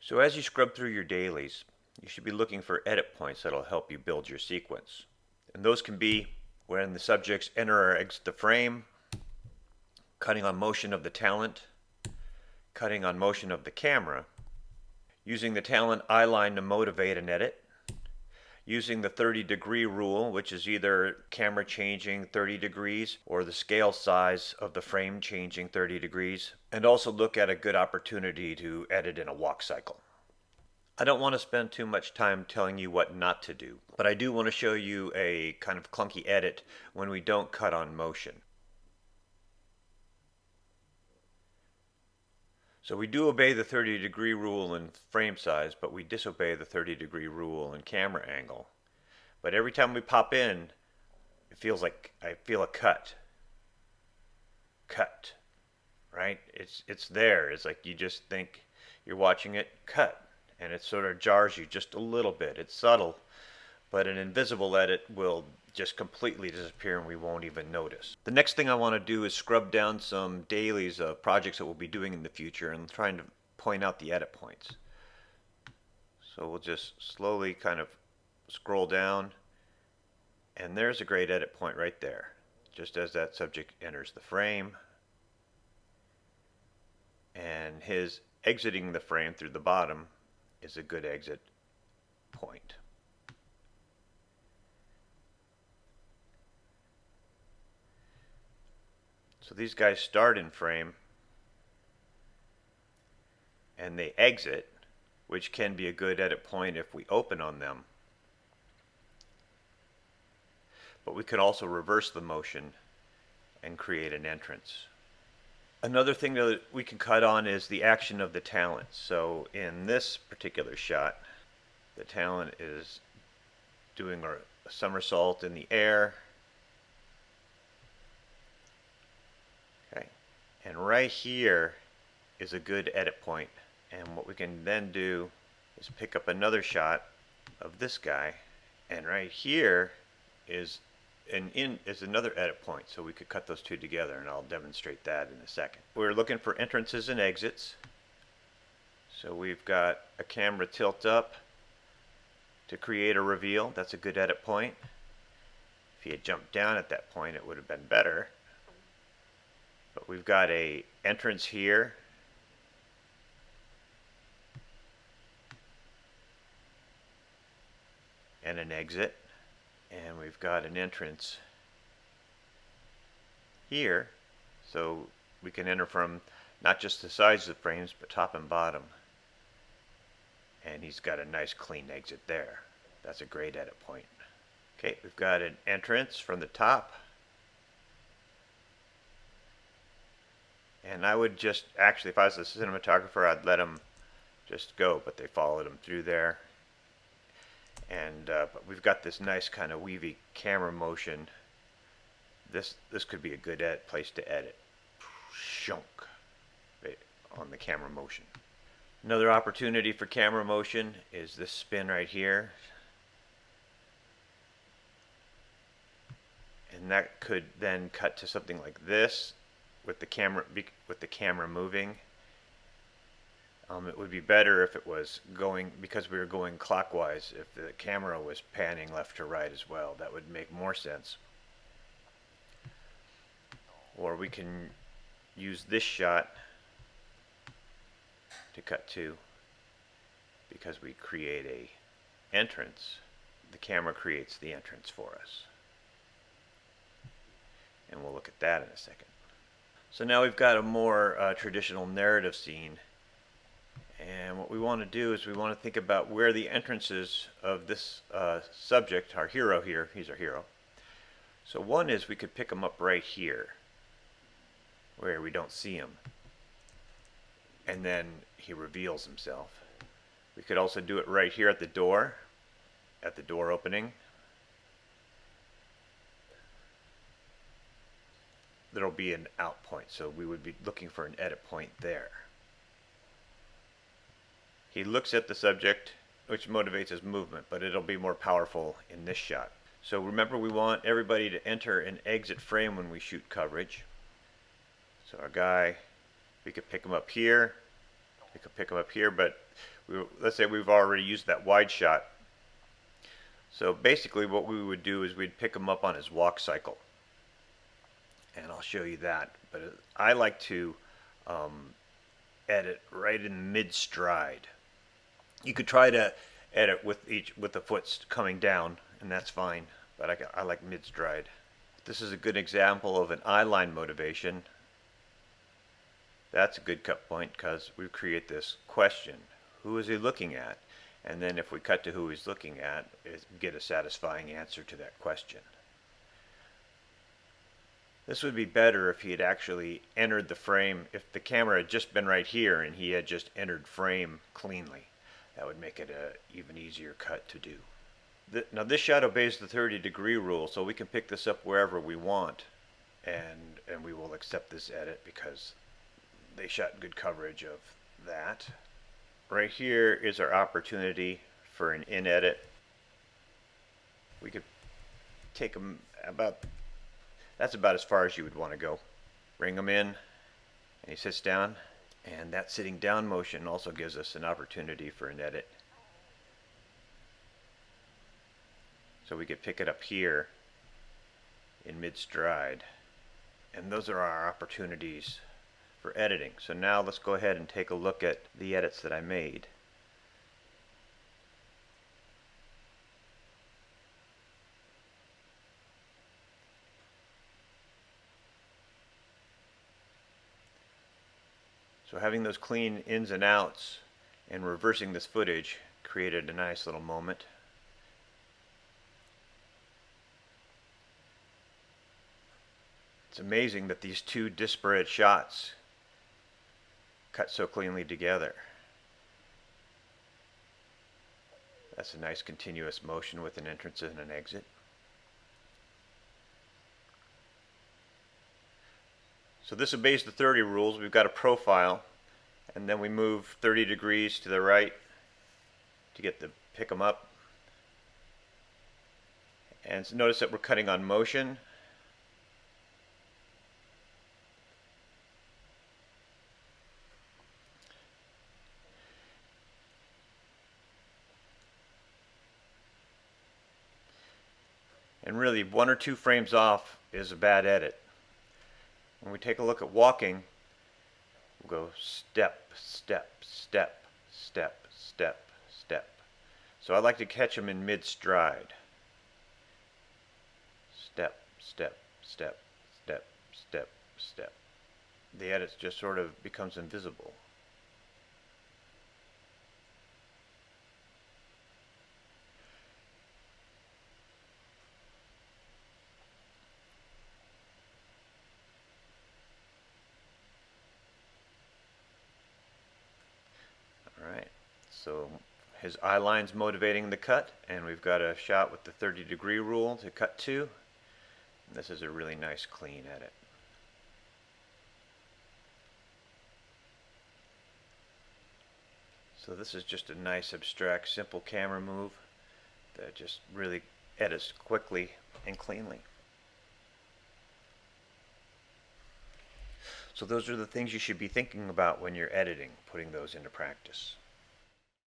So as you scrub through your dailies, you should be looking for edit points that'll help you build your sequence. And those can be when the subjects enter or exit the frame, cutting on motion of the talent, cutting on motion of the camera, using the talent eyeline to motivate an edit, using the 30-degree rule, which is either camera changing 30 degrees or the scale size of the frame changing 30 degrees, and also look at a good opportunity to edit in a walk cycle. I don't want to spend too much time telling you what not to do, but I do want to show you a kind of clunky edit when we don't cut on motion. So we do obey the 30-degree rule in frame size, but we disobey the 30-degree rule in camera angle. But every time we pop in, it feels like I feel a cut. Cut. Right? It's there. It's like you just think you're watching it cut. And it sort of jars you just a little bit. It's subtle, but an invisible edit will just completely disappear and we won't even notice. The next thing I want to do is scrub down some dailies of projects that we'll be doing in the future and trying to point out the edit points. So we'll just slowly kind of scroll down, and there's a great edit point right there, just as that subject enters the frame. And his exiting the frame through the bottom is a good exit point. So these guys start in frame and they exit, which can be a good edit point if we open on them. But we could also reverse the motion and create an entrance. Another thing that we can cut on is the action of the talent. So in this particular shot, the talent is doing a somersault in the air. Okay, and right here is a good edit point. And what we can then do is pick up another shot of this guy, and right here is another edit point, so we could cut those two together, and I'll demonstrate that in a second. We're looking for entrances and exits. So we've got a camera tilt up to create a reveal. That's a good edit point. If he had jumped down at that point, it would have been better. But we've got a entrance here. And an exit. And we've got an entrance here, so we can enter from not just the sides of the frames, but top and bottom. And he's got a nice clean exit there. That's a great edit point. Okay, we've got an entrance from the top. And I would just, actually, if I was a cinematographer, I'd let him just go, but they followed him through there. And but we've got this nice kind of weavy camera motion. This could be a good place to edit. Shunk on the camera motion. Another opportunity for camera motion is this spin right here. And that could then cut to something like this with the camera moving. It would be better if it was going, because we were going clockwise, if the camera was panning left to right as well. That would make more sense. Or we can use this shot to cut to, because we create a entrance. The camera creates the entrance for us. And we'll look at that in a second. So now we've got a more traditional narrative scene. And what we want to do is we want to think about where the entrances of this subject, our hero here, he's our hero. So one is we could pick him up right here, where we don't see him. And then he reveals himself. We could also do it right here at the door opening. There'll be an out point, so we would be looking for an edit point there. He looks at the subject, which motivates his movement, but it'll be more powerful in this shot. So remember, we want everybody to enter and exit frame when we shoot coverage. So our guy, we could pick him up here, but let's say we've already used that wide shot. So basically what we would do is we'd pick him up on his walk cycle. And I'll show you that. But I like to edit right in mid-stride. You could try to edit with the foot coming down, and that's fine. But I like mid-stride. This is a good example of an eyeline motivation. That's a good cut point because we create this question. Who is he looking at? And then if we cut to who he's looking at, get a satisfying answer to that question. This would be better if he had actually entered the frame, if the camera had just been right here and he had just entered frame cleanly. That would make it an even easier cut to do. Now this shot obeys the 30-degree rule, so we can pick this up wherever we want, and we will accept this edit because they shot good coverage of that. Right here is our opportunity for an in edit. We could take them that's about as far as you would want to go. Bring him in, and he sits down, and that sitting down motion also gives us an opportunity for an edit. So we could pick it up here in mid-stride, and those are our opportunities for editing. So now let's go ahead and take a look at the edits that I made. So having those clean ins and outs and reversing this footage created a nice little moment. It's amazing that these two disparate shots cut so cleanly together. That's a nice continuous motion with an entrance and an exit. So this obeys the 30 rules. We've got a profile, and then we move 30 degrees to the right to get the pick them up. And so notice that we're cutting on motion. And really, 1 or 2 frames off is a bad edit. When we take a look at walking, we'll go step, step, step, step, step, step. So I like to catch them in mid-stride. Step, step, step, step, step, step. The edit just sort of becomes invisible. Alright, so his eye line's motivating the cut, and we've got a shot with the 30-degree rule to cut to. And this is a really nice clean edit. So this is just a nice abstract simple camera move that just really edits quickly and cleanly. So those are the things you should be thinking about when you're editing, putting those into practice.